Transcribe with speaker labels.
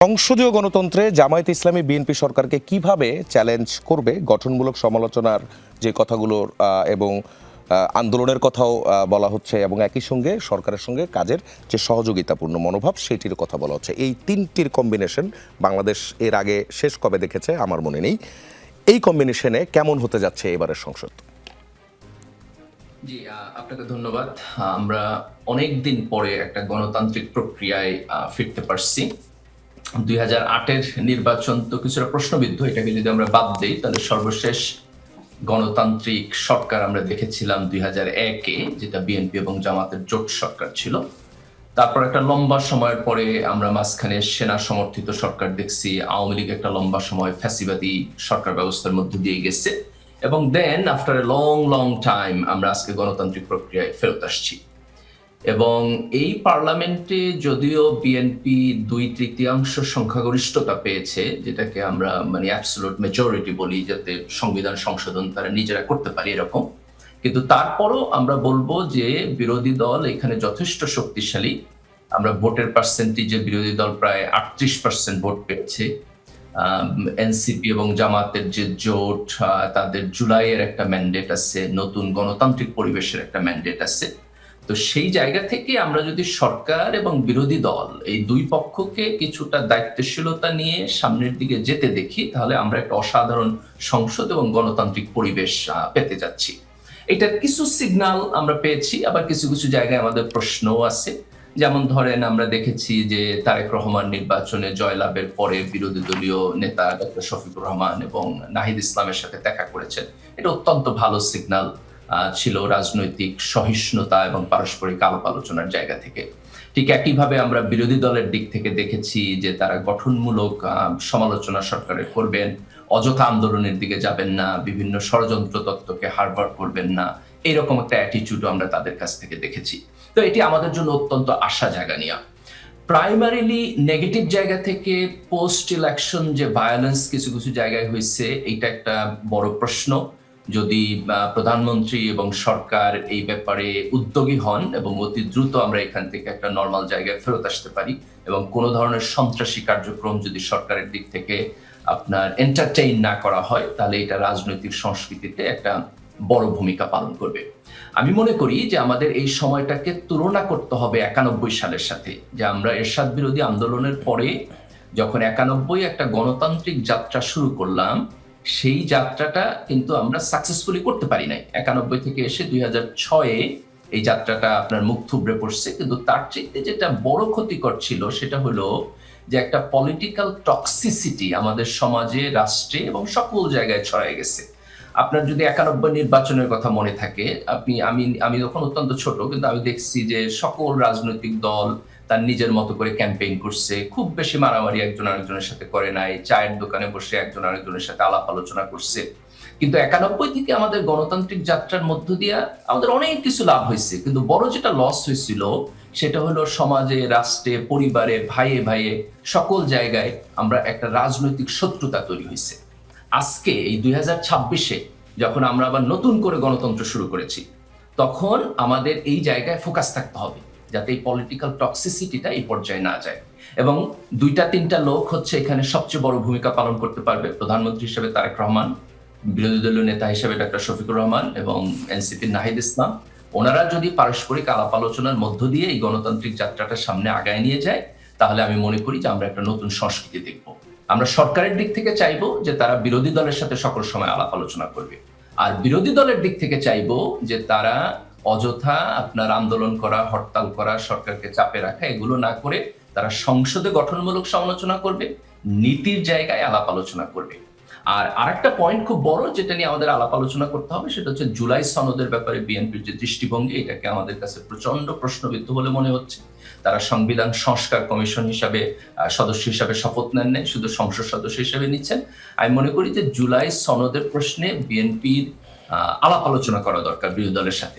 Speaker 1: সংসদীয় গণতন্ত্রে জামায়াত ইসলামী বিএনপি সরকারকে কিভাবে চ্যালেঞ্জ করবে, গঠনমূলক সমালোচনার যে কথাগুলোর এবং আন্দোলনের কথাও বলা হচ্ছে, এবং একই সঙ্গে সরকারের সঙ্গে কাজের যে সহযোগিতাপূর্ণ মনোভাব সেটির কথা বলা হচ্ছে। এই তিনটির কম্বিনেশন বাংলাদেশ এর আগে শেষ কবে দেখেছে আমার মনে নেই। এই কম্বিনেশনে কেমন হতে যাচ্ছে এবারের সংসদ?
Speaker 2: জি, আপনাকে ধন্যবাদ। আমরা অনেক দিন পরে একটা গণতান্ত্রিক প্রক্রিয়ায় ফিরতে পারছি। ২০০৮-এর নির্বাচন তো কিছুটা প্রশ্নবিদ্ধ। এটাকে যদি আমরা বাদ দেই, তাহলে সর্বশেষ গণতান্ত্রিক সরকার আমরা দেখেছিলাম ২০০১-এ, যেটা বিএনপি এবং জামাতের জোট সরকার ছিল। তারপর একটা লম্বা সময়ের পরে আমরা মাঝখানে সেনা সমর্থিত সরকার দেখছি। আওয়ামী লীগ একটা লম্বা সময় ফ্যাসিবাদী সরকার ব্যবস্থার মধ্যে দিয়ে গেছে, এবং then after a long time আমরা আজকে গণতান্ত্রিক প্রক্রিয়ায় ফেরত আসছি। এবং এই পার্লামেন্টে যদিও বিএনপি ২/৩ সংখ্যাগরিষ্ঠতা পেয়েছে, যেটাকে আমরা মানে অ্যাবসলিউট মেজরিটি বলি, যাতে সংবিধান সংশোধন তারা নিজেরা করতে পারে এরকম, কিন্তু তারপরও আমরা বলবো যে বিরোধী দল এখানে যথেষ্ট শক্তিশালী। আমরা ভোটের পার্সেন্টেজে বিরোধী দল প্রায় ৩৮% ভোট পেয়েছে। এনসিপি এবং জামাতের যে জোট, তাদের জুলাইয়ের একটা ম্যান্ডেট আছে, নতুন গণতান্ত্রিক পরিবেশের একটা ম্যান্ডেট আছে। তো সেই জায়গা থেকে আমরা যদি সরকার এবং বিরোধী দল এই দুই পক্ষকে কিছুটা দায়িত্বশীলতা নিয়ে সামনের দিকে যেতে দেখি, তাহলে আমরা একটা অসাধারণ সংসদ এবং গণতান্ত্রিক পরিবেশ পেতে যাচ্ছি। এটার কিছু সিগন্যাল আমরা পেয়েছি, আবার কিছু কিছু জায়গায় আমাদের প্রশ্নও আছে। যেমন ধরেন, আমরা দেখেছি যে তারেক রহমান নির্বাচনে জয়লাভের পরে বিরোধী দলীয় নেতা ডক্টর শফিকুর রহমান এবং নাহিদ ইসলামের সাথে দেখা করেছেন। এটা অত্যন্ত ভালো সিগন্যাল ছিল রাজনৈতিক সহিষ্ণুতা এবং পারস্পরিক আলাপ আলোচনার জায়গা থেকে। ঠিক একইভাবে আমরা বিরোধী দলের দিক থেকে দেখেছি যে তারা গঠনমূলক সমালোচনা সরকারের করবেন, অযথা আন্দোলনের দিকে যাবেন না, বিভিন্ন ষড়যন্ত্র তত্ত্বকে হারবার করবেন না, এরকম একটা অ্যাটিটিউডও আমরা তাদের কাছ থেকে দেখেছি। তো এটি আমাদের জন্য অত্যন্ত আশা জাগানিয়া। প্রাইমারিলি নেগেটিভ জায়গা থেকে পোস্ট ইলেকশন যে ভায়োলেন্স কিছু কিছু জায়গায় হয়েছে, এটা একটা বড় প্রশ্ন। যদি প্রধানমন্ত্রী এবং সরকার এই ব্যাপারে উদ্যোগী হন এবং অতি দ্রুত আমরা এখান থেকে একটা নরমাল জায়গায় ফেরত আসতে পারি, এবং কোনো ধরনের সন্ত্রাসী কার্যক্রম যদি সরকারের দিক থেকে আপনার এন্টারটেইন না করা হয়, তাহলে এটা রাজনৈতিক সংস্কৃতিতে একটা বড় ভূমিকা পালন করবে। আমি মনে করি যে আমাদের এই সময়টাকে তুলনা করতে হবে ৯১ সালের সাথে, যে আমরা এরশাদ বিরোধী আন্দোলনের পরে যখন ৯১ একটা গণতান্ত্রিক যাত্রা শুরু করলাম, সেই যাত্রাটা কিন্তু আমরা সাকসেসফুলি করতে পারি নাই। ৯১ থেকে এসে ২০০৬-এ এই যাত্রাটা আপনার মুখ থুবড়ে পড়ছে। কিন্তু তার চাইতে যেটা বড় ক্ষতিকর ছিল, সেটা হলো যে একটা পলিটিক্যাল টক্সিসিটি আমাদের সমাজে, রাষ্ট্রে এবং সকল জায়গায় ছড়ায় গেছে। আপনার যদি ৯১ নির্বাচনের কথা মনে থাকে, আমি তখন অত্যন্ত ছোট, কিন্তু আমি দেখছি যে সকল রাজনৈতিক দল তার নিজের মতো করে ক্যাম্পেইন করছে। খুব বেশি মারামারি একজন আরেকজনের সাথে করে নাই। চায়ের দোকানে বসে একজন আরেকজনের সাথে আলাপ আলোচনা করছে। কিন্তু ৯১ থেকে আমাদের গণতান্ত্রিক যাত্রার মধ্য দিয়া আমাদের অনেক কিছু লাভ হয়েছে। কিন্তু বড় যেটা লস হয়েছিল, সেটা হলো সমাজে, রাষ্ট্রে, পরিবারে, ভাইয়ে সকল জায়গায় আমরা একটা রাজনৈতিক শত্রুতা তৈরি হয়েছে। আজকে এই ২০২৬-এ যখন আমরা আবার নতুন করে গণতন্ত্র শুরু করেছি, তখন আমাদের এই জায়গায় ফোকাস থাকতে হবে, যাতে এই পলিটিক্যাল টক্সিসিটিটা এই পর্যায়ে না যায়। এবং ২-৩টা লোক হচ্ছে এখানে সবচেয়ে বড় ভূমিকা পালন করতে পারবে। প্রধানমন্ত্রী হিসেবে তারেক রহমান, বিরোধী দলীয় নেতা হিসেবে ডক্টর শফিকুর রহমান এবং এনসিপির নাহিদ ইসলাম। ওনারা যদি পারস্পরিক আলাপ আলোচনার মধ্য দিয়ে এই গণতান্ত্রিক যাত্রাটা সামনে আগায় নিয়ে যায়, তাহলে আমি মনে করি যে আমরা একটা নতুন সংস্কৃতি দেখব। আমরা সরকারের দিক থেকে চাইবো যে তারা বিরোধী দলের সাথে সকল সময় আলাপ আলোচনা করবে, আর বিরোধী দলের দিক থেকে চাইবো যে তারা অযথা আপনার আন্দোলন করা, হরতাল করা, সরকারকে চাপে রাখা, এগুলো না করে তারা সংসদে গঠনমূলক সমালোচনা করবে, নীতির জায়গায় আলাপ আলোচনা করবে। আর আরেকটা পয়েন্ট খুব বড়, যেটা নিয়ে আমাদের আলাপ আলোচনা করতে হবে, সেটা হচ্ছে জুলাই সনদের ব্যাপারে বিএনপির যে দৃষ্টিভঙ্গি, এটাকে আমাদের কাছে প্রচন্ড প্রশ্নবিদ্ধ বলে মনে হচ্ছে। তারা সংবিধান সংস্কার কমিশন হিসাবে সদস্য হিসাবে শপথ নেন নাই, শুধু সংসদ সদস্য হিসেবে নিচ্ছেন। আমি মনে করি যে জুলাই সনদের প্রশ্নে বিএনপির আলাপ আলোচনা করা দরকার বিরোধী দলের সাথে।